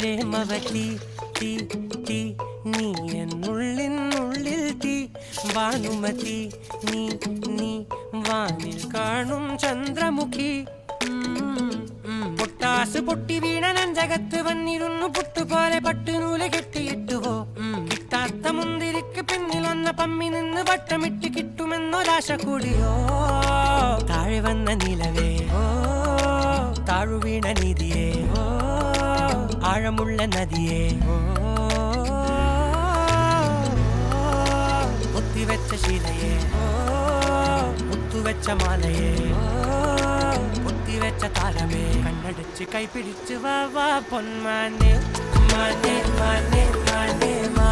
പ്രേമവതി തീ തീ നീ എന്നുള്ളിനുള്ളിൽ തീ ഭാനുമതി നീ നീ വാനിൽ കാണും ചന്ദ്രമുഖി പൊട്ടാസ് പൊട്ടി വീണ നെഞ്ചകത്ത് വന്നിരുന്നു പുട്ടുപോലെ പട്ടുനൂല് കെട്ടിയിട്ടുവോ കിട്ടാത്ത മുന്തിരിക്ക് പിന്നിൽ വന്ന പമ്മി നിന്ന് വട്ടമിട്ട് കിട്ടുമെന്നൊരാശ കൂടിയോ താഴെ വന്ന നിലവേ ഓ താഴു വീണ നിധിയേ ഓ ആഴമുള്ള നദിയേ ഓ ഒത്തിവെച്ച ശീലയേ ഓ മുത്തുവെച്ച മാലയേ ഒത്തിവെച്ച താരമേ കണ്ണടച്ച് കൈപിടിച്ച് വാ വാ പൊന്മാനെ മാനേ മാനേ മാനേ മാ